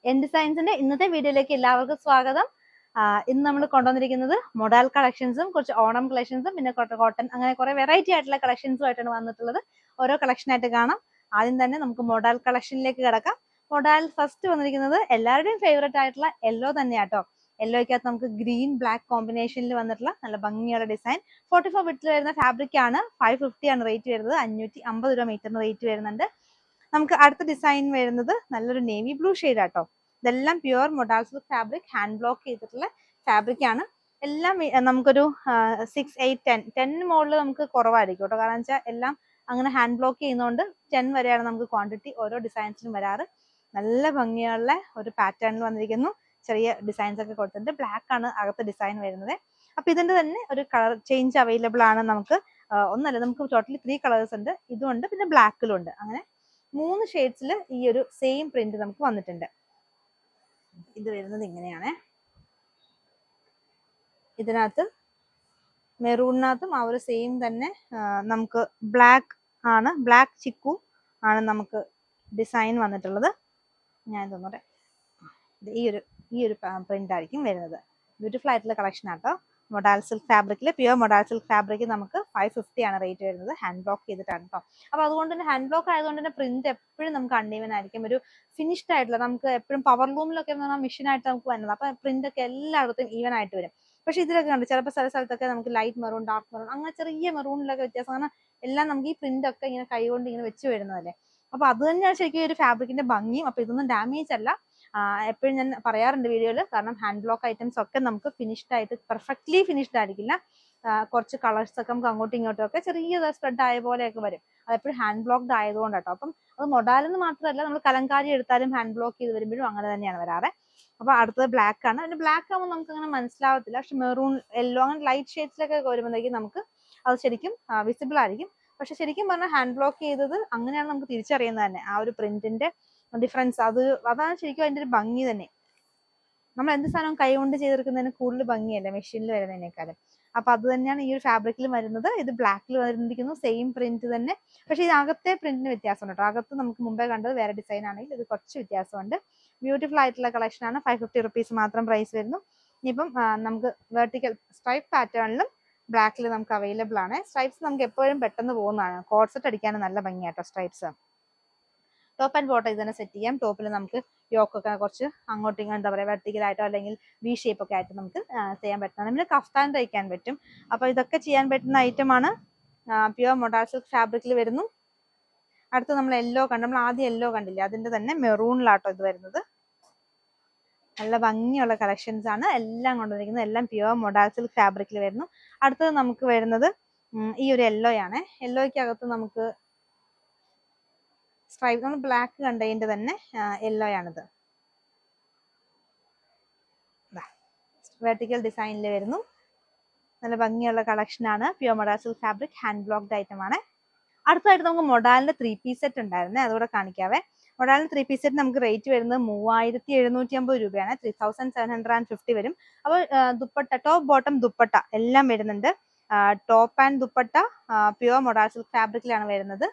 N ഡിസൈൻസിന്റെ ഇന്നത്തെ വീഡിയോയിലേക്ക് എല്ലാവർക്കും സ്വാഗതം. ഇന്ന് നമ്മൾ കൊണ്ടുവന്നിരിക്കുന്നത് മൊഡാൽ കളക്ഷൻസും കുറച്ച് ഓണം കളക്ഷൻസും പിന്നെ കോട്ടൺ അങ്ങനെ കുറെ വെറൈറ്റി ആയിട്ടുള്ള കളക്ഷൻസും ആയിട്ടാണ് വന്നിട്ടുള്ളത്. ഓരോ കളക്ഷൻ ആയിട്ട് കാണാം. ആദ്യം തന്നെ നമുക്ക് മൊഡാൽ കളക്ഷനിലേക്ക് കിടക്കാം. മൊഡാൽ ഫസ്റ്റ് വന്നിരിക്കുന്നത് എല്ലാവരുടെയും ഫേവറേറ്റ് ആയിട്ടുള്ള യെല്ലോ തന്നെയാട്ടോ. യെല്ലോയ്ക്കകത്ത് നമുക്ക് ഗ്രീൻ ബ്ലാക്ക് കോമ്പിനേഷനിൽ വന്നിട്ടുള്ള നല്ല ഭംഗിയുള്ള ഡിസൈൻ. 44 ബിറ്റിൽ വരുന്ന ഫാബ്രിക് ആണ്. 550 ആണ് റേറ്റ് വരുന്നത്. 550 രൂപ മീറ്ററിന് റേറ്റ് വരുന്നുണ്ട്. നമുക്ക് അടുത്ത ഡിസൈൻ വരുന്നത് നല്ലൊരു നേവി ബ്ലൂ ഷെയ്ഡ് ആട്ടോ. ഇതെല്ലാം pure modal silk fabric, hand block ചെയ്തിട്ടുള്ള ഫാബ്രിക് ആണ്. എല്ലാം നമുക്കൊരു 6, 8, 10 മുകളിൽ നമുക്ക് കുറവായിരിക്കും കേട്ടോ. കാരണം വെച്ചാൽ എല്ലാം അങ്ങനെ ഹാൻഡ് ബ്ലോക്ക് ചെയ്യുന്നതുകൊണ്ട് 10 വരെയാണ് നമുക്ക് ക്വാണ്ടിറ്റി ഓരോ ഡിസൈൻസിനും വരാറ്. നല്ല ഭംഗിയുള്ള ഒരു പാറ്റേണിൽ വന്നിരിക്കുന്നു. ചെറിയ ഡിസൈൻസ് ഒക്കെ കൊടുത്തിട്ടുണ്ട്. ബ്ലാക്ക് ആണ് അകത്ത് ഡിസൈൻ വരുന്നത്. അപ്പൊ ഇതിന്റെ തന്നെ ഒരു കളർ ചേഞ്ച് അവൈലബിൾ ആണ് നമുക്ക്. ഒന്നല്ല, നമുക്ക് ടോട്ടലി 3 കളേഴ്സ് ഉണ്ട്. ഇതുണ്ട്, പിന്നെ ബ്ലാക്കിലും ഉണ്ട്. അങ്ങനെ 3 ഷെയ്ഡ്സിൽ ഈ ഒരു സെയിം പ്രിന്റ് നമുക്ക് വന്നിട്ടുണ്ട്. ഇത് വരുന്നത് ഇങ്ങനെയാണ്. ഇതിനകത്ത് മെറൂണിനകത്തും ആ ഒരു സെയിം തന്നെ നമുക്ക് ബ്ലാക്ക് ആണ്, ബ്ലാക്ക് ചിക്കു ആണ് നമുക്ക് ഡിസൈൻ വന്നിട്ടുള്ളത്. ഞാൻ തോന്നട്ടെ, ഈ ഒരു പ്രിന്റ് ആയിരിക്കും വരുന്നത്. ബ്യൂട്ടിഫുൾ ആയിട്ടുള്ള കളക്ഷൻ ആട്ടോ. മൊഡാൽ സിൽക്ക് ഫാബ്രിക്കിൽ, പ്യുവർ മൊഡാൽ സിൽക്ക് ഫാബ്രിക് നമുക്ക് 550 ആണ് റേറ്റ് വരുന്നത്. ഹാൻഡ് ബ്ലോക്ക് ചെയ്തിട്ടാണ് കേട്ടോ. അപ്പൊ അതുകൊണ്ട് തന്നെ ഹാൻഡ് ബ്ലോക്ക് ആയതുകൊണ്ട് തന്നെ പ്രിന്റ് എപ്പോഴും നമുക്ക് അൺഈവൻ ആയിരിക്കും. ഒരു ഫിനിഷ്ഡ് ആയിട്ടുള്ള, നമുക്ക് എപ്പോഴും പവർ ലൂമിലൊക്കെ മെഷീനായിട്ട് നമുക്ക് വരുന്നത്. അപ്പൊ പ്രിന്റ് ഒക്കെ എല്ലായിടത്തും ഈവൻ ആയിട്ട് വരും. പക്ഷെ ഇതിലൊക്കെ ഉണ്ട് ചിലപ്പോൾ ചില സ്ഥലത്തൊക്കെ നമുക്ക് ലൈറ്റ് മെറൂൺ, ഡാർക്ക് മെറൂൺ, അങ്ങനെ ചെറിയ മെറൂണിലൊക്കെ വ്യത്യാസം. കാരണം എല്ലാം നമുക്ക് ഈ പ്രിന്റ് ഒക്കെ ഇങ്ങനെ കൈകൊണ്ട് ഇങ്ങനെ വെച്ച് വരുന്നതല്ലേ. അപ്പൊ അത് തന്നെയാണ് ശരിക്കും ഒരു ഫാബ്രിക്കിന്റെ ഭംഗിയും. അപ്പൊ ഇതൊന്നും ഡാമേജ് അല്ല. എപ്പോഴും ഞാൻ പറയാറുണ്ട് വീഡിയോയിൽ, കാരണം ഹാൻഡ് ബ്ലോക്ക് ഐറ്റംസ് ഒക്കെ നമുക്ക് ഫിനിഷ്ഡ് ആയിട്ട് പെർഫെക്റ്റ്ലി ഫിനിഷ്ഡ് ആയിരിക്കില്ല. കുറച്ച് കളേഴ്സ് ഒക്കെ നമുക്ക് അങ്ങോട്ടും ഇങ്ങോട്ടും ഒക്കെ ചെറിയ സ്പ്രെഡ് ആയ പോലെയൊക്കെ വരും. അതെപ്പോഴും ഹാൻഡ് ബ്ലോക്ക്ഡ് ആയതുകൊണ്ട് കേട്ടോ. അപ്പം അത് മൊഡാലെന്ന് മാത്രമല്ല, നമ്മൾ കലങ്കാരി എടുത്താലും ഹാൻഡ് ബ്ലോക്ക് ചെയ്ത് വരുമ്പോഴും അങ്ങനെ തന്നെയാണ് വരാറ്. അപ്പൊ അടുത്തത് ബ്ലാക്ക് ആണ്. അതിന്റെ ബ്ലാക്ക് ആകുമ്പോൾ നമുക്ക് അങ്ങനെ മനസ്സിലാവത്തില്ല. പക്ഷെ മെറൂൺ, യെല്ലോ അങ്ങനെ ലൈറ്റ് ഷെയ്ഡ്സിലൊക്കെ വരുമ്പോഴത്തേക്കും നമുക്ക് അത് ശരിക്കും വിസിബിൾ ആയിരിക്കും. പക്ഷെ ശരിക്കും പറഞ്ഞാൽ ഹാൻഡ് ബ്ലോക്ക് ചെയ്തത് അങ്ങനെയാണ് നമുക്ക് തിരിച്ചറിയുന്നത് തന്നെ. ആ ഒരു പ്രിന്റിന്റെ ഡിഫറൻസ്, അതാണ് ശരിക്കും അതിന്റെ ഒരു ഭംഗി തന്നെ. നമ്മൾ എന്ത് സാധനവും കൈ കൊണ്ട് ചെയ്തെടുക്കുന്നതിന് കൂടുതൽ ഭംഗിയല്ലേ മെഷീനിൽ വരുന്നതിനേക്കാളും. അപ്പൊ അത് തന്നെയാണ് ഈ ഒരു ഫാബ്രിക്കിൽ വരുന്നത്. ഇത് ബ്ലാക്കിൽ വരുന്നിരിക്കുന്നു, സെയിം പ്രിന്റ് തന്നെ. പക്ഷെ ഇത് അകത്തെ പ്രിന്റിന് വ്യത്യാസമുണ്ട് കേട്ടോ. അകത്ത് നമുക്ക് മുമ്പേ കണ്ടത് വേറെ ഡിസൈൻ ആണെങ്കിൽ ഇത് കുറച്ച് വ്യത്യാസമുണ്ട്. ബ്യൂട്ടിഫുൾ ആയിട്ടുള്ള കളക്ഷൻ ആണ്. 550 റുപ്പീസ് മാത്രം പ്രൈസ് വരുന്നു. ഇനിയിപ്പം നമുക്ക് വെർട്ടിക്കൽ സ്ട്രൈപ്പ് പാറ്റേണിലും ബ്ലാക്കിൽ നമുക്ക് അവൈലബിൾ ആണ്. സ്ട്രൈപ്സ് നമുക്ക് എപ്പോഴും പെട്ടെന്ന് പോകുന്നതാണ്. കോഡ് സെറ്റ് അടിക്കാനും നല്ല ഭംഗിയാട്ടോ സ്ട്രൈപ്സ്. ടോപ്പ് ആൻഡ് ബോട്ടം ഇതന്നെ സെറ്റ് ചെയ്യാം. ടോപ്പിൽ നമുക്ക് യോക്കൊക്കെ കുറച്ച് അങ്ങോട്ടും ഇങ്ങോട്ടും എന്താ പറയുക വെർട്ടിക്കലായിട്ടോ അല്ലെങ്കിൽ വി ഷേപ്പ് ഒക്കെ ആയിട്ട് നമുക്ക് ചെയ്യാൻ പറ്റുന്നതാണ്. പിന്നെ കഫ്താൻ തയ്ക്കാൻ പറ്റും. അപ്പോൾ ഇതൊക്കെ ചെയ്യാൻ പറ്റുന്ന ഐറ്റമാണ്. പ്യുവർ മൊഡാൽ സിൽക്ക് ഫാബ്രിക്കിൽ വരുന്നു. അടുത്ത് നമ്മൾ യെല്ലോ കണ്ടു. നമ്മൾ ആദ്യം യെല്ലോ കണ്ടില്ലേ, അതിന്റെ തന്നെ മെറൂണിലാട്ടോ ഇത് വരുന്നത്. നല്ല ഭംഗിയുള്ള കളക്ഷൻസ് ആണ് എല്ലാം കൊണ്ടുവന്നിരിക്കുന്നത്. എല്ലാം പ്യുവർ മൊഡാൽ സിൽക്ക് ഫാബ്രിക്കിൽ വരുന്നു. അടുത്തത് നമുക്ക് വരുന്നത് ഈ ഒരു യെല്ലോ ആണ്. യെല്ലോയ്ക്കകത്ത് നമുക്ക് സ്ട്രൈപ്പ്, നമ്മൾ ബ്ലാക്ക് കണ്ടതിന്റെ തന്നെ യെല്ലോ ആണിത്. വെർട്ടിക്കൽ ഡിസൈനിൽ വരുന്നു. നല്ല ഭംഗിയുള്ള കളക്ഷൻ ആണ്. Pure modal silk fabric, hand blocked item ആണ്. അടുത്തായിട്ട് നമുക്ക് മൊഡാലിന്റെ 3 പീസ് സെറ്റ് ഉണ്ടായിരുന്നേ, അതുകൂടെ കാണിക്കാവേ. മൊഡാലിന്റെ 3 പീസ് സെറ്റ് നമുക്ക് റേറ്റ് വരുന്നത് 3750 രൂപയാണ്. 3750 വരും. അപ്പോൾ ദുപ്പട്ട, ടോപ്പ് ബോട്ടം ദുപ്പട്ട എല്ലാം വരുന്നുണ്ട്. Top and dupatta pure modal silk ഫാബ്രിക്കിലാണ് വരുന്നത്.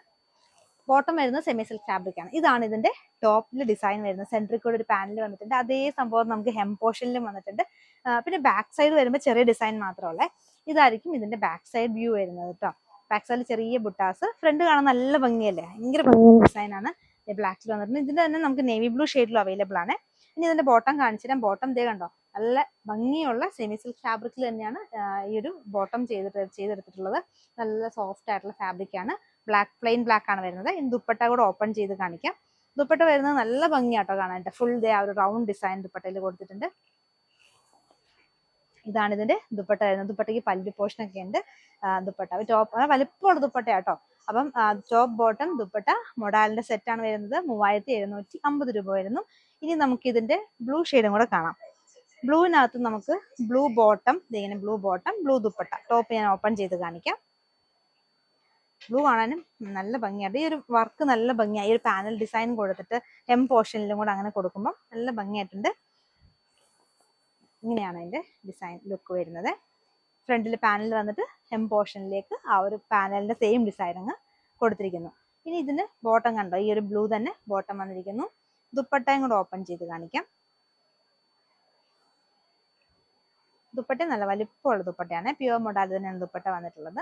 ബോട്ടം വരുന്നത് സെമി സിൽക്ക് ഫാബ്രിക് ആണ്. ഇതാണ് ഇതിന്റെ ടോപ്പിൽ ഡിസൈൻ വരുന്നത്. സെൻട്രിൽ കൂടെ ഒരു പാനൽ വന്നിട്ടുണ്ട്. അതേ സംഭവം നമുക്ക് ഹെം പോർഷനിലും വന്നിട്ടുണ്ട്. പിന്നെ ബാക്ക് സൈഡ് വരുമ്പോൾ ചെറിയ ഡിസൈൻ മാത്രമല്ലേ. ഇതായിരിക്കും ഇതിന്റെ ബാക്ക് സൈഡ് വ്യൂ വരുന്നത് കേട്ടോ. ബാക്ക് സൈഡിൽ ചെറിയ ബുട്ടാസ്, ഫ്രണ്ട് കാണാൻ നല്ല ഭംഗിയല്ലേ, ഭയങ്കര ഭംഗിയുള്ള ഡിസൈൻ ആണ്. ബ്ലാക്കിൽ വന്നിട്ടുണ്ട്. ഇതിന്റെ തന്നെ നമുക്ക് നേവി ബ്ലൂ ഷെയ്ഡിലും അവൈലബിൾ ആണ്. ഇനി ഇതിന്റെ ബോട്ടം കാണിച്ചുതരാം. ബോട്ടം ദേ കണ്ടോ, നല്ല ഭംഗിയുള്ള സെമി സിൽക്ക് ഫാബ്രിക്കിൽ തന്നെയാണ് ഈ ഒരു ബോട്ടം ചെയ്തെടുത്തിട്ടുള്ളത്. നല്ല സോഫ്റ്റ് ആയിട്ടുള്ള ഫാബ്രിക് ആണ്. പ്ലെയിൻ ബ്ലാക്ക് ആണ് വരുന്നത്. ഇനി ദുപ്പട്ട കൂടെ ഓപ്പൺ ചെയ്ത് കാണിക്കാം. ദുപ്പട്ട വരുന്നത് നല്ല ഭംഗിയാട്ടോ കാണാനായിട്ട്. ഫുൾ ദേ ആ ഒരു റൗണ്ട് ഡിസൈൻ ദുപ്പട്ടയിൽ കൊടുത്തിട്ടുണ്ട്. ഇതാണ് ഇതിന്റെ ദുപ്പട്ട വരുന്നത്. ദുപ്പട്ടയ്ക്ക് പല്ലു പോർഷൻ ഒക്കെ ഉണ്ട്. ദുപ്പട്ട ടോപ്പ് വലിപ്പമുള്ള ദുപ്പട്ടയാട്ടോ. അപ്പം ടോപ്പ് ബോട്ടം ദുപ്പട്ട മൊഡാലിന്റെ സെറ്റ് ആണ് വരുന്നത്. 3750 രൂപ വരുന്നു. ഇനി നമുക്ക് ഇതിന്റെ ബ്ലൂ ഷെയ്ഡും കൂടെ കാണാം. ബ്ലൂവിനകത്ത് നമുക്ക് ബ്ലൂ ബോട്ടം, ഇങ്ങനെ blue bottom, blue dupatta. Top ഞാൻ ഓപ്പൺ ചെയ്ത് കാണിക്കാം. ബ്ലൂ കാണാനും നല്ല ഭംഗിയായിട്ട്. ഈ ഒരു വർക്ക് നല്ല ഭംഗിയായി. ഈ ഒരു പാനൽ ഡിസൈൻ കൊടുത്തിട്ട് ഹെം പോർഷനിലും കൂടെ അങ്ങനെ കൊടുക്കുമ്പോൾ നല്ല ഭംഗിയായിട്ടുണ്ട്. ഇങ്ങനെയാണ് അതിന്റെ ഡിസൈൻ ലുക്ക് വരുന്നത്. ഫ്രണ്ടിൽ പാനൽ വന്നിട്ട് ഹെം പോർഷനിലേക്ക് ആ ഒരു പാനലിന്റെ സെയിം ഡിസൈൻ അങ്ങ് കൊടുത്തിരിക്കുന്നു. ഇനി ഇതിന് ബോട്ടം കണ്ടോ, ഈ ഒരു ബ്ലൂ തന്നെ ബോട്ടം വന്നിരിക്കുന്നു. ദുപ്പട്ടയും കൂടെ ഓപ്പൺ ചെയ്ത് കാണിക്കാം. ദുപ്പട്ട നല്ല വലിപ്പമുള്ള ദുപ്പട്ടയാണ്, പ്യുവർ മോഡൽ തന്നെയാണ് ദുപ്പട്ട വന്നിട്ടുള്ളത്.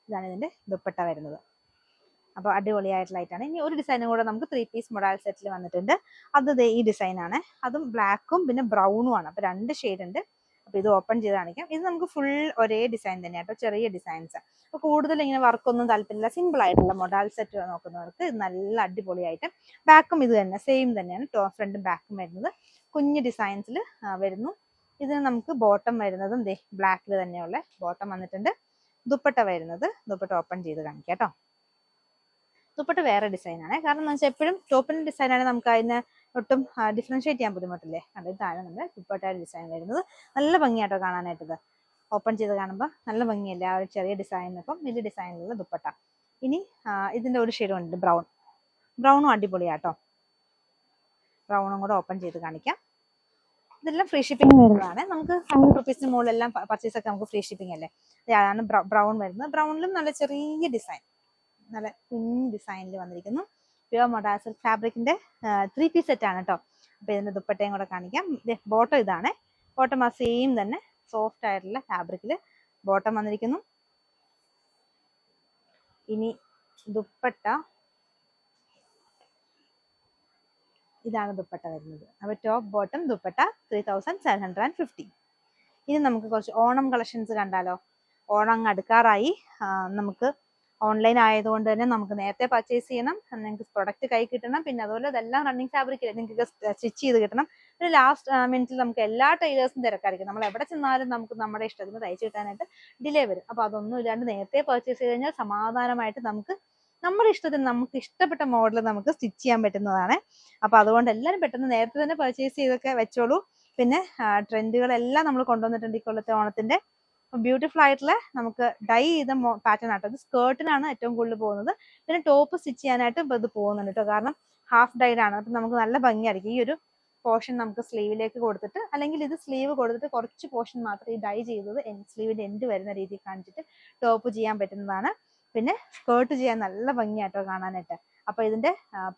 ഇതാണ് ഇതിന്റെ ദുപ്പട്ട വരുന്നത്. അപ്പോൾ അടിപൊളിയായിട്ടുള്ളതായിട്ടാണ്. ഇനി ഒരു ഡിസൈനും കൂടെ നമുക്ക് 3 പീസ് മൊഡാൽ സെറ്റിൽ വന്നിട്ടുണ്ട്. അത് ഈ ഡിസൈൻ ആണ്, അതും ബ്ലാക്കും പിന്നെ ബ്രൗണും ആണ്. അപ്പോൾ 2 ഷെയ്ഡ് ഉണ്ട്. അപ്പോൾ ഇത് ഓപ്പൺ ചെയ്ത് കാണിക്കാം. ഇത് നമുക്ക് ഫുൾ ഒരേ ഡിസൈൻ തന്നെയാണ് കേട്ടോ, ചെറിയ ഡിസൈൻസ്. അപ്പോൾ കൂടുതൽ ഇങ്ങനെ വർക്കൊന്നും താല്പര്യമില്ല, സിമ്പിൾ ആയിട്ടുള്ള മൊഡാൽ സെറ്റ് നോക്കുന്നവർക്ക് ഇത് നല്ല അടിപൊളിയായിട്ട്. ബാക്കും ഇത് തന്നെ സെയിം തന്നെയാണ്, ഫ്രണ്ടും ബാക്കും വരുന്നത് കുഞ്ഞ് ഡിസൈൻസിൽ വരുന്നു. ഇതിന് നമുക്ക് ബോട്ടം വരുന്നതും ബ്ലാക്കിൽ തന്നെയുള്ള ബോട്ടം വന്നിട്ടുണ്ട്. ദുപ്പട്ട വരുന്നത്, ദുപ്പട്ട ഓപ്പൺ ചെയ്ത് കാണിക്കാം കേട്ടോ. ദുപ്പട്ട വേറെ ഡിസൈനാണ്, കാരണം എന്ന് വെച്ചാൽ എപ്പോഴും ടോപ്പിന്റെ ഡിസൈനാണ് നമുക്ക് അതിനെ ഒട്ടും ഡിഫറൻഷിയേറ്റ് ചെയ്യാൻ ബുദ്ധിമുട്ടില്ലേ. അതിന് താഴെ നമ്മുടെ ദുപ്പട്ടയുടെ ഡിസൈൻ വരുന്നത് നല്ല ഭംഗിയായിട്ടോ കാണാനായിട്ട്. ഇത് ഓപ്പൺ ചെയ്ത് കാണുമ്പോൾ നല്ല ഭംഗിയല്ലേ ആ ഒരു ചെറിയ ഡിസൈനിനൊപ്പം വലിയ ഡിസൈനിലുള്ള ദുപ്പട്ട. ഇനി ഇതിന്റെ ഒരു ഷെയ്ഡ് ഉണ്ട് ബ്രൗണും അടിപൊളിയാട്ടോ. ബ്രൗണും കൂടെ ഓപ്പൺ ചെയ്ത് കാണിക്കാം. ഇതെല്ലാം ഫ്രീ ഷിപ്പിംഗ് വരുന്നതാണ്. നമുക്ക് 100 റുപ്പീസിന് മുകളിലെല്ലാം പർച്ചേസ് ഒക്കെ നമുക്ക് ഫ്രീ ഷിപ്പിംഗ് അല്ലേ. അതാണ് ബ്രൗൺ വരുന്നത്. ബ്രൗണിലും നല്ല ചെറിയ ഡിസൈൻ, നല്ല കുഞ്ഞ് ഡിസൈനിൽ വന്നിരിക്കുന്നു. പ്യുവർ മൊഡാൽ സിൽക്ക് ഫാബ്രിക്കിന്റെ 3 പീസ് സെറ്റ് ആണ് കേട്ടോ. അപ്പൊ ഇതിന്റെ ദുപ്പട്ടയും കൂടെ കാണിക്കാം. ബോട്ടം ഇതാണ്, ബോട്ടം ആ സെയിം തന്നെ സോഫ്റ്റ് ആയിട്ടുള്ള ഫാബ്രിക്കിൽ ബോട്ടം വന്നിരിക്കുന്നു. ഇനി ദുപ്പട്ട, ഇതാണ് ദുപ്പട്ട വരുന്നത്. അപ്പൊ ടോപ്പ് ബോട്ടം ദുപ്പട്ട 3750. ഇനി നമുക്ക് കുറച്ച് ഓണം കളക്ഷൻസ് കണ്ടാലോ. ഓണം അങ്ങ് അടുക്കാറായി. നമുക്ക് ഓൺലൈൻ ആയതുകൊണ്ട് തന്നെ നമുക്ക് നേരത്തെ പർച്ചേസ് ചെയ്യണം, നിങ്ങൾക്ക് പ്രൊഡക്റ്റ് കൈ കിട്ടണം. പിന്നെ അതുപോലെ ഇതെല്ലാം റണ്ണിങ് ഫാബ്രിക്കില്ല, നിങ്ങൾക്ക് സ്റ്റിച്ച് ചെയ്ത് കിട്ടണം. പിന്നെ ലാസ്റ്റ് മിനിറ്റിൽ നമുക്ക് എല്ലാ ടൈലേഴ്സും തിരക്കായിരിക്കും. നമ്മൾ എവിടെ ചെന്നാലും നമുക്ക് നമ്മുടെ ഇഷ്ടത്തിന് തയ്ച്ചു കിട്ടാനായിട്ട് ഡിലേ വരും. അപ്പോൾ അതൊന്നും ഇല്ലാണ്ട് നേരത്തെ പർച്ചേസ് ചെയ്ത് കഴിഞ്ഞാൽ സമാധാനമായിട്ട് നമുക്ക് നമ്മുടെ ഇഷ്ടത്തിന് നമുക്ക് ഇഷ്ടപ്പെട്ട മോഡൽ നമുക്ക് സ്റ്റിച്ച് ചെയ്യാൻ പറ്റുന്നതാണ്. അപ്പോൾ അതുകൊണ്ട് എല്ലാവരും പെട്ടെന്ന് നേരത്തെ തന്നെ പർച്ചേസ് ചെയ്തൊക്കെ വെച്ചോളൂ. പിന്നെ ട്രെൻഡുകളെല്ലാം നമ്മൾ കൊണ്ടുവന്നിട്ടുണ്ട് ഈ കൊല്ലത്തെ ഓണത്തിന്റെ. ബ്യൂട്ടിഫുൾ ആയിട്ടുള്ള നമുക്ക് ഡൈ ചെയ്ത പാറ്റേൺ ആട്ടോ. ഇത് സ്കേർട്ടിനാണ് ഏറ്റവും കൂടുതൽ പോകുന്നത്. പിന്നെ ടോപ്പ് സ്റ്റിച്ച് ചെയ്യാനായിട്ട് ഇത് പോകുന്നുണ്ട് കേട്ടോ, കാരണം ഹാഫ് ഡൈഡ് ആണ്. അപ്പം നമുക്ക് നല്ല ഭംഗിയായിരിക്കും. ഈ ഒരു പോർഷൻ നമുക്ക് സ്ലീവിലേക്ക് കൊടുത്തിട്ട്, അല്ലെങ്കിൽ ഇത് സ്ലീവ് കൊടുത്തിട്ട് കുറച്ച് പോർഷൻ മാത്രം ഈ ഡൈ ചെയ്തത് സ്ലീവിന്റെ എൻഡ് വരുന്ന രീതിയിൽ കാണിച്ചിട്ട് ടോപ്പ് ചെയ്യാൻ പറ്റുന്നതാണ്. പിന്നെ സ്കേർട്ട് ചെയ്യാൻ നല്ല ഭംഗിയായിട്ടോ കാണാനായിട്ട്. അപ്പൊ ഇതിന്റെ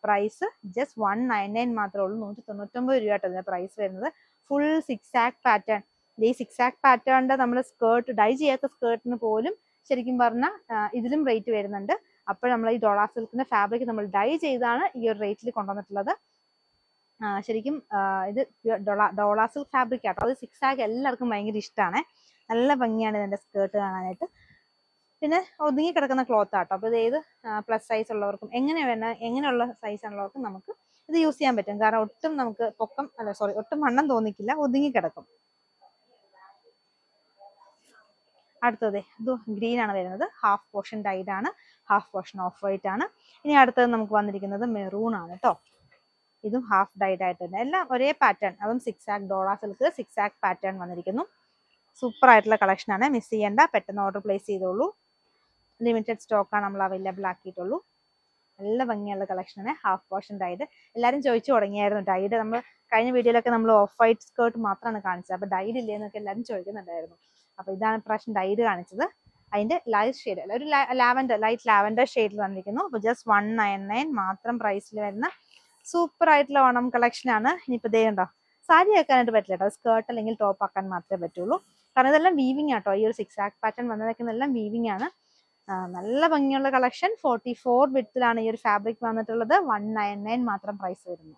പ്രൈസ് ജസ്റ്റ് 199 മാത്രമേ ഉള്ളൂ. 199 രൂപ ആട്ടോ ഇതിന്റെ പ്രൈസ് വരുന്നത്. ഫുൾ 6 ആക്ക് പാറ്റേൺ. ഈ 6 ആക്ക് പാറ്റേണിന്റെ നമ്മൾ സ്കേർട്ട് ഡൈ ചെയ്യാത്ത സ്കേർട്ടിന് പോലും ശരിക്കും പറഞ്ഞാൽ ഇതിലും റേറ്റ് വരുന്നുണ്ട്. അപ്പോൾ നമ്മൾ ഈ ഡോള സിൽക്കിന്റെ ഫാബ്രിക് നമ്മൾ ഡൈ ചെയ്താണ് ഈ ഒരു റേറ്റിൽ കൊണ്ടുവന്നിട്ടുള്ളത്. ശരിക്കും ഇത് ഡോള സിൽക്ക് ഫാബ്രിക് ആട്ടോ. അത് 6 ആക്ക് എല്ലാവർക്കും ഭയങ്കര ഇഷ്ടമാണ്. നല്ല ഭംഗിയാണ് ഇതിന്റെ സ്കേർട്ട് കാണാനായിട്ട്. പിന്നെ ഒതുങ്ങി കിടക്കുന്ന ക്ലോത്ത് ആട്ടോ. അപ്പോൾ ഇത് ഏത് പ്ലസ് സൈസ് ഉള്ളവർക്കും എങ്ങനെയുള്ള സൈസ് ഉള്ളവർക്കും നമുക്ക് ഇത് യൂസ് ചെയ്യാൻ പറ്റും. കാരണം ഒട്ടും നമുക്ക് ഒട്ടും വണ്ണം തോന്നിക്കില്ല, ഒതുങ്ങി കിടക്കും. അടുത്തത് ഇത് ഗ്രീൻ ആണ് വരുന്നത്. ഹാഫ് പോർഷൻ ഡൈഡ് ആണ്, ഹാഫ് പോർഷൻ ഓഫ് വൈറ്റ് ആണ്. ഇനി അടുത്തത് നമുക്ക് വന്നിരിക്കുന്നത് മെറൂൺ ആണ് കേട്ടോ. ഇതും ഹാഫ് ഡൈഡ് ആയിട്ട് തന്നെ, എല്ലാം ഒരേ പാറ്റേൺ. അതും 6 ആക്ക് ഡോള സിൽക്ക് 6 ആക്ക് പാറ്റേൺ വന്നിരിക്കുന്നു. സൂപ്പർ ആയിട്ടുള്ള കളക്ഷൻ ആണ്, മിസ് ചെയ്യേണ്ട. പെട്ടെന്ന് ഓർഡർ പ്ലേസ് ചെയ്തോളൂ. ലിമിറ്റഡ് സ്റ്റോക്കാണ് നമ്മൾ അവൈലബിൾ ആക്കിയിട്ടുള്ളൂ. നല്ല ഭംഗിയുള്ള കളക്ഷനാണ്. ഹാഫ് പോർഷൻ ഡൈഡ് എല്ലാവരും ചോദിച്ചു തുടങ്ങിയായിരുന്നു. ഡൈഡ് നമ്മൾ കഴിഞ്ഞ വീഡിയോയിലൊക്കെ നമ്മൾ ഓഫ് വൈറ്റ് സ്കേർട്ട് മാത്രമാണ് കാണിച്ചത്. അപ്പോൾ ഡൈഡ് ഇല്ലേന്നൊക്കെ എല്ലാവരും ചോദിക്കുന്നുണ്ടായിരുന്നു. അപ്പോൾ ഇതാണ് പ്രാവശ്യം ഡൈഡ് കാണിച്ചത്. അതിന്റെ ലൈറ്റ് ഷെയ്ഡ്, ഒരു ലൈറ്റ് ലാവൻഡർ ഷെയ്ഡിൽ വന്നിരിക്കുന്നു. അപ്പോൾ ജസ്റ്റ് 199 മാത്രം പ്രൈസിൽ വരുന്ന സൂപ്പർ ആയിട്ടുള്ള ഓണം കളക്ഷൻ ആണ്. ഇനിയിപ്പോൾ ഇതേ ഉണ്ടോ, സാരി ആക്കാനായിട്ട് പറ്റില്ല കേട്ടോ, സ്കേർട്ട് അല്ലെങ്കിൽ ടോപ്പ് ആക്കാൻ മാത്രമേ പറ്റുള്ളൂ. കാരണം ഇതെല്ലാം വീവിങ് ആട്ടോ. ഈ ഒരു 6 ആക്ക് പാറ്റേൺ വന്നതൊക്കെ വീവിങ് ആണ്. നല്ല ഭംഗിയുള്ള കളക്ഷൻ. 44 വിഡ്ത്തിലാണ് ഈ ഒരു ഫാബ്രിക് വന്നിട്ടുള്ളത്. 199 മാത്രം പ്രൈസ് വരുന്നു.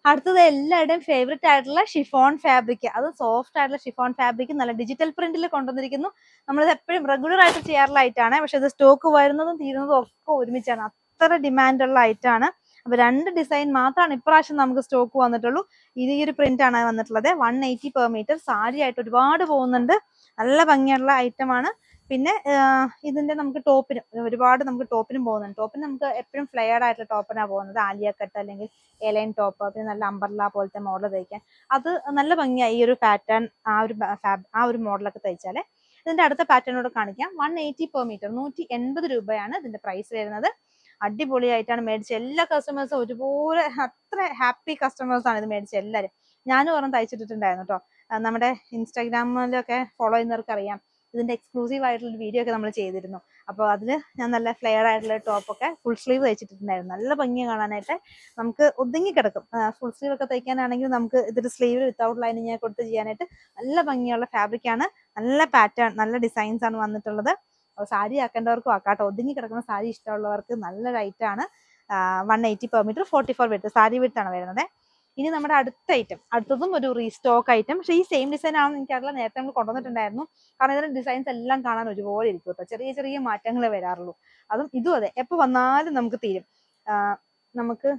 അടുത്തത് എല്ലാവരുടെയും ഫേവറേറ്റ് ആയിട്ടുള്ള ഷിഫോൺ ഫാബ്രിക്. അത് സോഫ്റ്റ് ആയിട്ടുള്ള ഷിഫോൺ ഫാബ്രിക് നല്ല ഡിജിറ്റൽ പ്രിന്റിൽ കൊണ്ടുവന്നിരിക്കുന്നു. നമ്മളിത് എപ്പോഴും റെഗുലർ ആയിട്ട് ചെയ്യാറുള്ള ഐറ്റാണ്. പക്ഷെ ഇത് സ്റ്റോക്ക് വരുന്നതും തീരുന്നതും ഒക്കെ ഒരുമിച്ചാണ്. അത്ര ഡിമാൻഡുള്ള ഐറ്റാണ്. അപ്പൊ 2 ഡിസൈൻ മാത്രമാണ് ഇപ്രാവശ്യം നമുക്ക് സ്റ്റോക്ക് വന്നിട്ടുള്ളൂ. ഇത് ഈ ഒരു പ്രിന്റ് ആണ് വന്നിട്ടുള്ളത്. 180 പെർ മീറ്റർ. സാരി ആയിട്ട് ഒരുപാട് പോകുന്നുണ്ട്. നല്ല ഭംഗിയുള്ള ഐറ്റമാണ്. പിന്നെ ഇതിന്റെ നമുക്ക് ടോപ്പിനും പോകുന്നുണ്ട്. ടോപ്പിന് നമുക്ക് എപ്പോഴും ഫ്ലെയർഡ് ആയിട്ടുള്ള ടോപ്പിനാണ് പോകുന്നത്. ആലിയ കട്ട് അല്ലെങ്കിൽ എലൈൻ ടോപ്പ്, പിന്നെ നല്ല അംബർല പോലത്തെ മോഡൽ തയ്ക്കാൻ അത് നല്ല ഭംഗിയായി. ഈ ഒരു പാറ്റേൺ ആ ഒരു മോഡലൊക്കെ തയ്ച്ചാല്. ഇതിന്റെ അടുത്ത പാറ്റേണോട് കാണിക്കാം. 180 പെർ മീറ്റർ, 180 രൂപയാണ് ഇതിന്റെ പ്രൈസ് വരുന്നത്. അടിപൊളിയായിട്ടാണ് മേടിച്ച എല്ലാ കസ്റ്റമേഴ്സും ഒരുപോലെ അത്ര ഹാപ്പി കസ്റ്റമേഴ്സ് ആണ് ഇത് മേടിച്ച എല്ലാവരും. ഞാനും ഒരെണ്ണം തയ്ച്ചിട്ടുണ്ടായിരുന്നു കേട്ടോ. നമ്മുടെ ഇൻസ്റ്റാഗ്രാമിലൊക്കെ ഫോളോ ചെയ്യുന്നവർക്ക് അറിയാം. ഇതിന്റെ എക്സ്ക്ലൂസീവ് ആയിട്ടുള്ള വീഡിയോ ഒക്കെ നമ്മൾ ചെയ്തിരുന്നു. അപ്പോൾ അതിൽ ഞാൻ നല്ല ഫ്ലെയർ ആയിട്ടുള്ള ടോപ്പൊക്കെ ഫുൾ സ്ലീവ് തയ്ച്ചിട്ടുണ്ടായിരുന്നു. നല്ല ഭംഗി കാണാനായിട്ട്, നമുക്ക് ഒതുങ്ങി കിടക്കും. ഫുൾ സ്ലീവ് ഒക്കെ തയ്ക്കാനാണെങ്കിൽ നമുക്ക് ഇതൊരു സ്ലീവ് വിത്തൗട്ട് ലൈനിങ് കൊടുത്ത് ചെയ്യാനായിട്ട് നല്ല ഭംഗിയുള്ള ഫാബ്രിക്കാണ്. നല്ല പാറ്റേൺ, നല്ല ഡിസൈൻസ് ആണ് വന്നിട്ടുള്ളത്. അപ്പോൾ സാരി ആക്കേണ്ടവർക്കും ആക്കാട്ടോ. ഒതുങ്ങി കിടക്കുന്ന സാരി ഇഷ്ടമുള്ളവർക്ക് നല്ല റേറ്റ് ആണ്. 180 per meter, 44 വിത്ത് സാരി വിത്താണ് വരുന്നത്. ഇനി നമ്മുടെ അടുത്ത ഐറ്റം, അടുത്തതും ഒരു റീസ്റ്റോക്ക് ഐറ്റം. പക്ഷേ ഈ സെയിം ഡിസൈൻ ആണെന്ന് എനിക്കറിയില്ല, നേരത്തെ നമ്മൾ കൊണ്ടുവന്നിട്ടുണ്ടായിരുന്നു. കാരണം ഇതിന്റെ ഡിസൈൻസ് എല്ലാം കാണാൻ ഒരുപോലെ ഇരിക്കും കേട്ടോ. ചെറിയ ചെറിയ മാറ്റങ്ങളെ വരാറുള്ളൂ. അതും ഇതും അതെ, എപ്പോൾ വന്നാലും നമുക്ക് തീരും. നമുക്ക്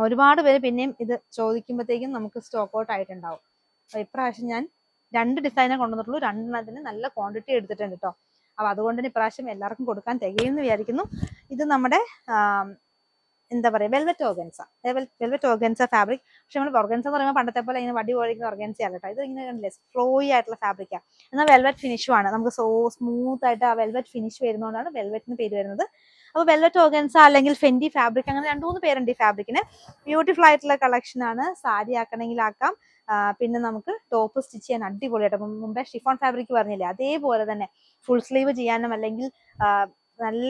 ഒരുപാട് പേര് പിന്നെയും ഇത് ചോദിക്കുമ്പോഴത്തേക്കും നമുക്ക് സ്റ്റോക്ക് ഔട്ട് ആയിട്ടുണ്ടാവും. അപ്പോൾ ഇപ്രാവശ്യം ഞാൻ 2 ഡിസൈനെ കൊണ്ടുവന്നിട്ടുള്ളൂ. 2 നല്ല ക്വാണ്ടിറ്റി എടുത്തിട്ടുണ്ട് കേട്ടോ. അപ്പോൾ അതുകൊണ്ട് തന്നെ ഇപ്രാവശ്യം എല്ലാവർക്കും കൊടുക്കാൻ തികയെന്ന് വിചാരിക്കുന്നു. ഇത് നമ്മുടെ എന്താ പറയുക, വെൽവെറ്റ് ഓർഗൻസ ഫാബ്രിക്. പക്ഷെ നമ്മൾ ഓർഗൻസ എന്ന് പറയുമ്പോൾ പണ്ടത്തെ പോലെ ഇങ്ങനെ വടി പോലിക്കുന്ന ഓർഗൻസ അല്ല കേട്ടോ. ഇത് ഇങ്ങനെ കണ്ടില്ലേ, ഫ്ലോയി ആയിട്ടുള്ള ഫാബ്രിക്കാണ്. എന്നാൽ വെൽവെറ്റ് ഫിനിഷും ആണ്. നമുക്ക് സോ സ്മൂത്ത് ആയിട്ട് ആ വെൽവെറ്റ് ഫിനിഷ് വരുന്നതുകൊണ്ടാണ് വെൽവെറ്റിന് പേര് വരുന്നത്. അപ്പോൾ വെൽവെറ്റ് ഓർഗൻസ അല്ലെങ്കിൽ ഫെൻഡി ഫാബ്രിക്, അങ്ങനെ 2-3 പേരുണ്ട് ഈ ഫാബ്രിക്കിന്. ബ്യൂട്ടിഫുൾ ആയിട്ടുള്ള കളക്ഷൻ ആണ്. സാരി ആക്കണമെങ്കിൽ ആക്കാം. പിന്നെ നമുക്ക് ടോപ്പ് സ്റ്റിച്ച് ചെയ്യാൻ അടിപൊളിയായിട്ട്, മുമ്പേ ഷിഫോൺ ഫാബ്രിക് പറഞ്ഞില്ലേ, അതേപോലെ തന്നെ ഫുൾ സ്ലീവ് ചെയ്യാനും അല്ലെങ്കിൽ നല്ല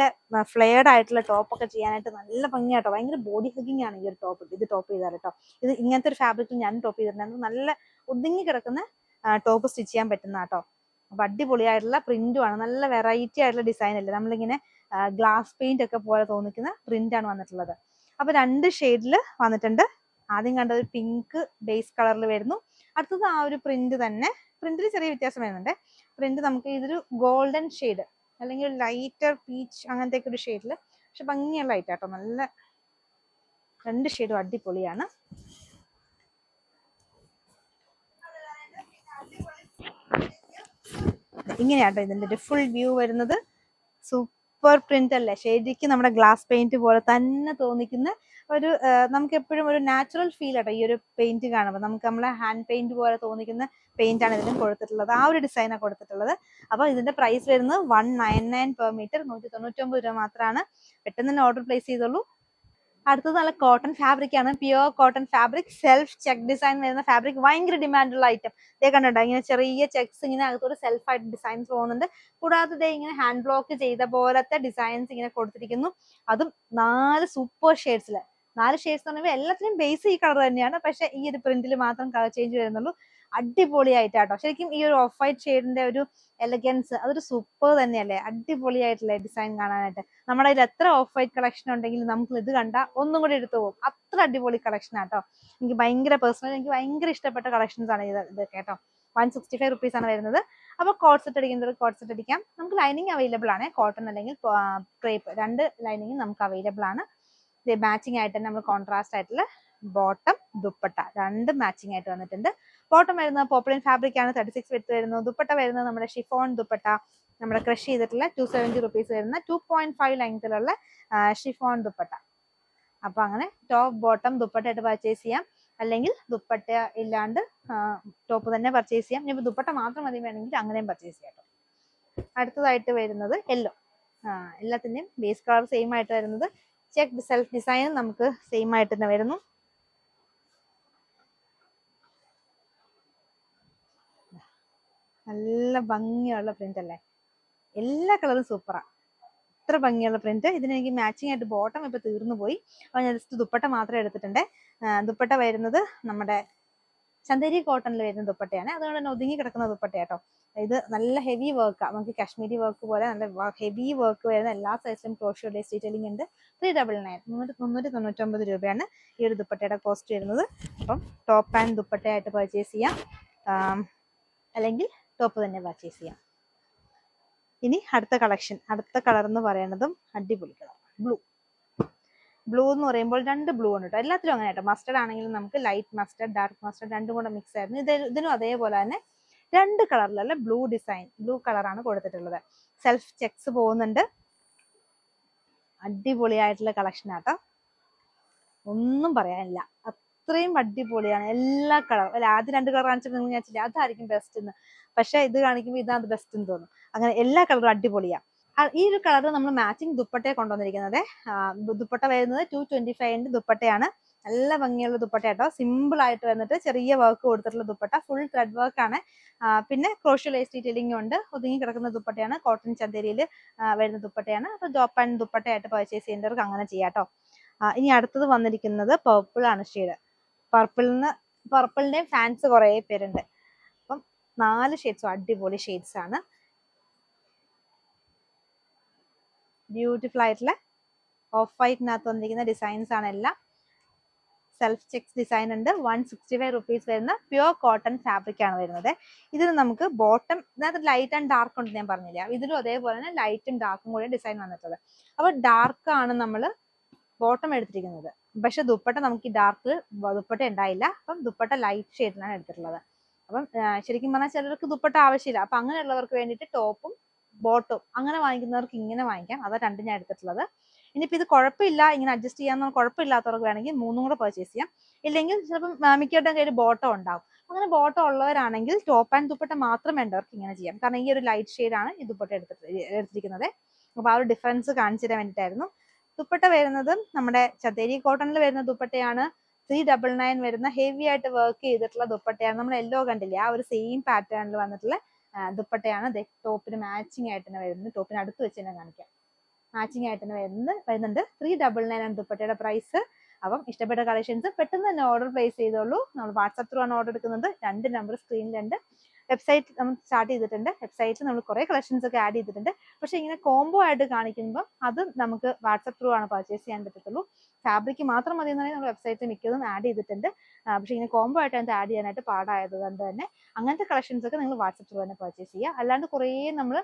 ഫ്ലെയർഡ് ആയിട്ടുള്ള ടോപ്പൊക്കെ ചെയ്യാനായിട്ട് നല്ല ഭംഗിയാട്ടോ. ഭയങ്കര ബോഡി ഹഗിങ് ആണ് ഈ ഒരു ടോപ്പ്. ഇത് ടോപ്പ് ചെയ്താൽ കേട്ടോ. ഇത് ഇങ്ങനത്തെ ഒരു ഫാബ്രിക്കിൽ ഞാൻ ടോപ്പ് ചെയ്തിട്ടുണ്ടായിരുന്നു. നല്ല ഒതുങ്ങി കിടക്കുന്ന ടോപ്പ് സ്റ്റിച്ച് ചെയ്യാൻ പറ്റുന്ന കേട്ടോ. അപ്പൊ അടിപൊളിയായിട്ടുള്ള പ്രിന്റും ആണ്. നല്ല വെറൈറ്റി ആയിട്ടുള്ള ഡിസൈൻ അല്ലേ, നമ്മളിങ്ങനെ ഗ്ലാസ് പെയിന്റ് ഒക്കെ പോലെ തോന്നിക്കുന്ന പ്രിന്റ് ആണ് വന്നിട്ടുള്ളത്. അപ്പൊ 2 ഷെയ്ഡിൽ വന്നിട്ടുണ്ട്. ആദ്യം കണ്ടത് പിങ്ക് ബേസ് കളറിൽ വരുന്നു. അടുത്തത് ആ ഒരു പ്രിന്റ് തന്നെ. പ്രിന്റിൽ ചെറിയ വ്യത്യാസം വരുന്നുണ്ട്. പ്രിന്റ് നമുക്ക് ഇതൊരു ഗോൾഡൻ ഷെയ്ഡ് അല്ലെങ്കിൽ ലൈറ്റർ പീച്ച് അങ്ങനത്തെ ഒരു ഷെയ്ഡിൽ, പക്ഷെ ഭംഗിയുള്ള ലൈറ്റ് ആട്ടോ. നല്ല 2 ഷെയ്ഡും അടിപൊളിയാണ്. ഇങ്ങനെയാട്ടോ ഇതിന്റെ ഒരു ഫുൾ വ്യൂ വരുന്നത്. സൂപ്പർ പ്രിന്റ് അല്ലേ, ശരിക്കും നമ്മുടെ ഗ്ലാസ് പെയിന്റ് പോലെ തന്നെ തോന്നിക്കുന്ന ഒരു, നമുക്ക് എപ്പോഴും ഒരു നാച്ചുറൽ ഫീൽ ആട്ടോ ഈ ഒരു പെയിന്റ് കാണുമ്പോൾ. നമുക്ക് നമ്മളെ ഹാൻഡ് പെയിന്റ് പോലെ തോന്നിക്കുന്ന പെയിന്റ് ആണ് ഇതിലും കൊടുത്തിട്ടുള്ളത്. ആ ഒരു ഡിസൈനാണ് കൊടുത്തിട്ടുള്ളത്. അപ്പോൾ ഇതിന്റെ പ്രൈസ് വരുന്നത് 199 per meter, 199 രൂപ മാത്രമാണ്. പെട്ടെന്ന് തന്നെ ഓർഡർ പ്ലേസ് ചെയ്തോളൂ. അടുത്തത് നല്ല കോട്ടൺ ഫാബ്രിക് ആണ്. Pure cotton fabric, self check design വരുന്ന ഫാബ്രിക്. ഭയങ്കര ഡിമാൻഡുള്ള ഐറ്റം. ഇതേ കണ്ടിട്ടുണ്ടോ, ഇങ്ങനെ ചെറിയ ചെക്സ് ഇങ്ങനെ അകത്തോട് സെൽഫ് ആയിട്ട് ഡിസൈൻസ് പോകുന്നുണ്ട്. കൂടാതെ ഇങ്ങനെ ഹാൻഡ് ബ്ലോക്ക് ചെയ്ത പോലത്തെ ഡിസൈൻസ് ഇങ്ങനെ കൊടുത്തിരിക്കുന്നു. അതും 4 സൂപ്പർ ഷെയ്ഡ്സിൽ. 4 ഷെയ്ഡ്സ് എന്ന് പറയുമ്പോൾ എല്ലാത്തിനും ബേസ് ഈ കളർ തന്നെയാണ്, പക്ഷെ ഈ ഒരു പ്രിന്റിൽ മാത്രം കളർ ചേഞ്ച് വരുന്നുള്ളൂ. അടിപൊളിയായിട്ടാട്ടോ. ശരിക്കും ഈ ഒരു ഓഫ് വൈറ്റ് ഷെയ്ഡിന്റെ ഒരു എലഗൻസ്, അതൊരു സൂപ്പർ തന്നെയല്ലേ. അടിപൊളിയായിട്ടുള്ള ഡിസൈൻ കാണാനായിട്ട്. നമ്മുടെ കയ്യിൽ എത്ര ഓഫ് വൈറ്റ് കളക്ഷൻ ഉണ്ടെങ്കിലും നമുക്ക് ഇത് കണ്ടാൽ ഒന്നും കൂടി എടുത്തു പോകും. അത്ര അടിപൊളി കളക്ഷൻ ആട്ടോ. എനിക്ക് ഭയങ്കര ഇഷ്ടപ്പെട്ട കളക്ഷൻസ് ആണ് ഇത് കേട്ടോ. 165 rupees ആണ് വരുന്നത്. അപ്പോൾ കോട്ട് സെറ്റ് അടിക്കുന്നത് കോട്ട് സെറ്റ് അടിക്കാം. നമുക്ക് ലൈനിങ് അവൈലബിൾ ആണ്. കോട്ടൺ അല്ലെങ്കിൽ ക്രേപ്പ്, 2 ലൈനിങ് നമുക്ക് അവൈലബിൾ ആണ്. ഇത് മാച്ചിങ് ആയിട്ട് തന്നെ നമ്മൾ കോൺട്രാസ്റ്റ് ആയിട്ടുള്ള ബോട്ടം ദുപ്പട്ട 2 മാച്ചിങ് ആയിട്ട് വന്നിട്ടുണ്ട്. ബോട്ടം വരുന്നത് പോപ്ലിൻ ഫാബ്രിക് ആണ്, 36 വിത്ത് വരുന്നു. ദുപ്പട്ട വരുന്നത് നമ്മുടെ ഷിഫോൺ ദുപ്പട്ട, നമ്മുടെ ക്രഷ് ചെയ്തിട്ടുള്ള 270 rupees വരുന്ന 2.5 ലെങ്ത്തിലുള്ള ഷിഫോൺ ദുപ്പട്ട. അപ്പൊ അങ്ങനെ ടോപ്പ് ബോട്ടം ദുപ്പട്ടയായിട്ട് പർച്ചേസ് ചെയ്യാം, അല്ലെങ്കിൽ ദുപ്പട്ട ഇല്ലാണ്ട് ടോപ്പ് തന്നെ പർച്ചേസ് ചെയ്യാം. ഇനി ദുപ്പട്ട മാത്രം മതി വേണമെങ്കിൽ അങ്ങനെയും പർച്ചേസ് ചെയ്യാം കേട്ടോ. അടുത്തതായിട്ട് വരുന്നത് യെല്ലോ. എല്ലാത്തിൻ്റെയും ബേസ് കളർ സെയിം ആയിട്ട് വരുന്നത്. ചെക്ക് സെൽഫ് ഡിസൈൻ നമുക്ക് സെയിം ആയിട്ട് തന്നെ വരുന്നു. നല്ല ഭംഗിയുള്ള പ്രിന്റ് അല്ലേ, എല്ലാ കളറും സൂപ്പറാ. ഇത്ര ഭംഗിയുള്ള പ്രിന്റ്. ഇതിന് എനിക്ക് മാച്ചിങ് ആയിട്ട് ബോട്ടം ഇപ്പൊ തീർന്നു പോയി. അപ്പൊ ഞാൻ ജസ്റ്റ് ദുപ്പട്ട മാത്രമേ എടുത്തിട്ടുണ്ട്. ദുപ്പട്ട വരുന്നത് നമ്മുടെ ചന്ദേരി കോട്ടണിൽ വരുന്ന ദുപ്പട്ടയാണ്. അതുകൊണ്ട് തന്നെ ഒതുങ്ങി കിടക്കുന്ന ദുപ്പട്ടയാട്ടോ. ഇത് നല്ല ഹെവി വർക്കാണ്. നമുക്ക് കാശ്മീരി വർക്ക് പോലെ നല്ല ഹെവി വർക്ക് വരുന്ന എല്ലാ സൈസിലും ക്രോഷ്യോ ലേസ് ഡീറ്റെയിലിംഗ് ഉണ്ട്. 399 399 രൂപയാണ് ഈ ഒരു ദുപ്പട്ടയുടെ കോസ്റ്റ് വരുന്നത്. അപ്പം ടോപ്പ് ആൻഡ് ദുപ്പട്ടയായിട്ട് പർച്ചേസ് ചെയ്യാം, അല്ലെങ്കിൽ ടോപ്പ് തന്നെ പർച്ചേസ് ചെയ്യാം. ഇനി അടുത്ത കളക്ഷൻ, അടുത്ത കളർ എന്ന് പറയുന്നതും അടിപൊളി കളർ, ബ്ലൂ എന്ന് പറയുമ്പോൾ 2 ബ്ലൂ ഉണ്ട് കേട്ടോ. എല്ലാത്തിലും അങ്ങനെ കേട്ടോ. മസ്റ്റർഡ് ആണെങ്കിലും നമുക്ക് ലൈറ്റ് മസ്റ്റർഡ്, ഡാർക്ക് മസ്റ്റർഡ് 2 കൂടെ മിക്സ് ആയിരുന്നു. ഇതിനും അതേപോലെ തന്നെ 2 കളറിലുള്ള ബ്ലൂ ഡിസൈൻ, ബ്ലൂ കളറാണ് കൊടുത്തിട്ടുള്ളത്. സെൽഫ് ചെക്സ് പോകുന്നുണ്ട്. അടിപൊളിയായിട്ടുള്ള കളക്ഷൻ ആട്ടോ, ഒന്നും പറയാനില്ല. അത്രയും അടിപൊളിയാണ് എല്ലാ കളറും. അല്ല, ആദ്യം 2 കളർ കാണിച്ചപ്പോൾ നിങ്ങൾ വിചാരിച്ചില്ല അതായിരിക്കും ബെസ്റ്റ് എന്ന്, പക്ഷെ ഇത് കാണിക്കുമ്പോൾ ഇതാണ് ബെസ്റ്റ് എന്ന് തോന്നും. അങ്ങനെ എല്ലാ കളറും അടിപൊളിയാണ്. ഈ ഒരു കളർ നമ്മൾ മാച്ചിങ് ദുപ്പട്ടയെ കൊണ്ടുവന്നിരിക്കുന്നത്. ദുപ്പട്ട വരുന്നത് 225 ദുപ്പട്ടയാണ്. നല്ല ഭംഗിയുള്ള ദുപ്പട്ട കേട്ടോ. സിമ്പിൾ ആയിട്ട് വന്നിട്ട് ചെറിയ വർക്ക് കൊടുത്തിട്ടുള്ള ദുപ്പട്ട, ഫുൾ ത്രെഡ് വർക്ക് ആണ്. പിന്നെ ക്രോഷ്യോ ലേസ് ഡീറ്റെയിലിംഗ് ഉണ്ട്. ഒതുങ്ങി കിടക്കുന്ന ദുപ്പട്ടയാണ്, കോട്ടൺ ചന്തേരിയിൽ വരുന്ന ദുപ്പട്ടയാണ്. അപ്പൊ ജോപ്പ് ആൻഡ് ദുപ്പട്ടയായിട്ട് പർച്ചേസ് ചെയ്യേണ്ടവർക്ക് അങ്ങനെ ചെയ്യാം കേട്ടോ. ഇനി അടുത്തത് വന്നിരിക്കുന്നത് പർപ്പിൾ ആണ് ഷെയ്ഡ്. പർപ്പിളിന്റെയും ഫാൻസ് കുറെ പേരുണ്ട്. അപ്പം 4 ഷെയ്ഡ്സും അടിപൊളി ഷെയ്ഡ്സ് ആണ്. ബ്യൂട്ടിഫുൾ ആയിട്ടുള്ള ഓഫ് വൈറ്റിനകത്ത് വന്നിരിക്കുന്ന ഡിസൈൻസ് ആണ് എല്ലാം. സെൽഫ് ചെക്സ് ഡിസൈൻ ഉണ്ട്. 165 റുപ്പീസ് വരുന്ന പ്യുവർ കോട്ടൺ ഫാബ്രിക് ആണ് വരുന്നത്. ഇതിന് നമുക്ക് ബോട്ടം ഇതിനകത്ത് ലൈറ്റ് ആൻഡ് ഡാർക്ക് ഉണ്ട് ഞാൻ പറഞ്ഞില്ല. ഇതിലും അതേപോലെ തന്നെ ലൈറ്റും ഡാർക്കും കൂടെ ഡിസൈൻ വന്നിട്ടുള്ളത്. അപ്പൊ ഡാർക്ക് ആണ് നമ്മൾ ബോട്ടം എടുത്തിരിക്കുന്നത്. പക്ഷെ ദുപ്പട്ട നമുക്ക് ഈ ഡാർക്ക് ദുപ്പട്ട ഉണ്ടായില്ല. അപ്പം ദുപ്പട്ട ലൈറ്റ് ഷെയ്ഡിലാണ് എടുത്തിട്ടുള്ളത്. അപ്പം ശരിക്കും പറഞ്ഞാൽ ചിലർക്ക് ദുപ്പട്ട ആവശ്യമില്ല. അപ്പൊ അങ്ങനെയുള്ളവർക്ക് വേണ്ടിയിട്ട് ടോപ്പും ബോട്ടും അങ്ങനെ വാങ്ങിക്കുന്നവർക്ക് ഇങ്ങനെ വാങ്ങിക്കാം. അതാ രണ്ടും ഞാൻ എടുത്തിട്ടുള്ളത്. ഇനിയിപ്പോൾ ഇത് കുഴപ്പമില്ല, ഇങ്ങനെ അഡ്ജസ്റ്റ് ചെയ്യാൻ കുഴപ്പമില്ലാത്തവർക്ക് വേണമെങ്കിൽ 3 കൂടെ പർച്ചേസ് ചെയ്യാം. ഇല്ലെങ്കിൽ ചിലപ്പോൾ മിക്കവരുടെ കയ്യിൽ ബോട്ടം ഉണ്ടാവും. അങ്ങനെ ബോട്ടം ഉള്ളവരാണെങ്കിൽ ടോപ്പ് ആൻഡ് ദുപ്പട്ട മാത്രം വേണ്ടവർക്ക് ഇങ്ങനെ ചെയ്യാം. കാരണം ഈ ഒരു ലൈറ്റ് ഷെയ്ഡാണ് ഈ ദുപ്പട്ട എടുത്തിരിക്കുന്നത്. അപ്പോൾ ആ ഒരു ഡിഫറൻസ് കാണിച്ചു തരാൻ വേണ്ടിയിട്ടായിരുന്നു. ദുപ്പട്ട വരുന്നത് നമ്മുടെ ചന്തേരി കോട്ടണിൽ വരുന്ന ദുപ്പട്ടയാണ്. 399 വരുന്ന ഹെവി ആയിട്ട് വർക്ക് ചെയ്തിട്ടുള്ള ദുപ്പട്ടയാണ്. നമ്മൾ യെല്ലോ കണ്ടില്ലേ, ആ ഒരു സെയിം പാറ്റേണിൽ വന്നിട്ടുള്ള ദുപ്പട്ടയാണ്. ടോപ്പിന് മാച്ചിങ് ആയിട്ട് തന്നെ വരുന്നത്. ടോപ്പിന് അടുത്ത് വെച്ച് തന്നെ കാണിക്കാം. മാച്ചിങ് ആയിട്ട് തന്നെ വരുന്നുണ്ട്. 399 ആണ് ദുപ്പട്ടയുടെ പ്രൈസ്. അപ്പം ഇഷ്ടപ്പെട്ട കളക്ഷൻസ് പെട്ടെന്ന് തന്നെ ഓർഡർ പ്ലേസ് ചെയ്തോളൂ. നമ്മൾ വാട്സാപ്പ് ത്രൂ ആണ് ഓർഡർ എടുക്കുന്നത്. 2 നമ്പർ സ്ക്രീനിലുണ്ട്. വെബ്സൈറ്റ് നമ്മൾ സ്റ്റാർട്ട് ചെയ്തിട്ടുണ്ട്. വെബ്സൈറ്റിൽ നമ്മൾ കുറേ കളക്ഷൻസ് ഒക്കെ ആഡ് ചെയ്തിട്ടുണ്ട്. പക്ഷെ ഇങ്ങനെ കോംബോ ആയിട്ട് കാണിക്കുമ്പോൾ അത് നമുക്ക് വാട്സാപ്പ് ത്രൂ ആണ് പർച്ചേസ് ചെയ്യാൻ പറ്റത്തുള്ളൂ. ഫാബ്രിക് മാത്രം മതി എന്നുണ്ടെങ്കിൽ നമ്മൾ വെബ്സൈറ്റിൽ മിക്കതും ആഡ് ചെയ്തിട്ടുണ്ട്. പക്ഷെ ഇങ്ങനെ കോംബോ ആയിട്ട് അത് ആഡ് ചെയ്യാനായിട്ട് പാടായത് കൊണ്ട് തന്നെ അങ്ങനത്തെ കളക്ഷൻസ് ഒക്കെ നിങ്ങൾ വാട്സാപ്പ് ത്രൂ തന്നെ പർച്ചേസ് ചെയ്യുക. അല്ലാണ്ട് കുറേ നമ്മൾ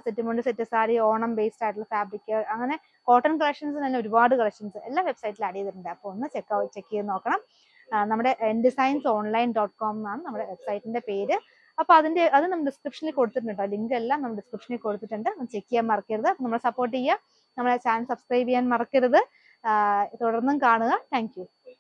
സെറ്റ് മുണ്ട്, സെറ്റ് സാരി, ഓണം ബേസ്ഡ് ആയിട്ടുള്ള ഫാബ്രിക്, അങ്ങനെ കോട്ടൺ കളക്ഷൻസ് തന്നെ ഒരുപാട് കളക്ഷൻസ് എല്ലാം വെബ്സൈറ്റിൽ ആഡ് ചെയ്തിട്ടുണ്ട്. അപ്പോൾ ഒന്ന് ചെക്ക് ചെയ്ത് നോക്കണം. നമ്മുടെ ndesignsonline.com എന്നാണ് നമ്മുടെ വെബ്സൈറ്റിന്റെ പേര്. അപ്പൊ അത് നമ്മൾ ഡിസ്ക്രിപ്ഷനിൽ കൊടുത്തിട്ടുണ്ട്. ലിങ്ക് എല്ലാം നമ്മൾ ഡിസ്ക്രിപ്ഷനിൽ കൊടുത്തിട്ടുണ്ട്. ചെക്ക് ചെയ്യാൻ മറക്കരുത്. നമ്മളെ സപ്പോർട്ട് ചെയ്യുക. നമ്മളെ ചാനൽ സബ്സ്ക്രൈബ് ചെയ്യാൻ മറക്കരുത്. തുടർന്നും കാണുക. Thank you.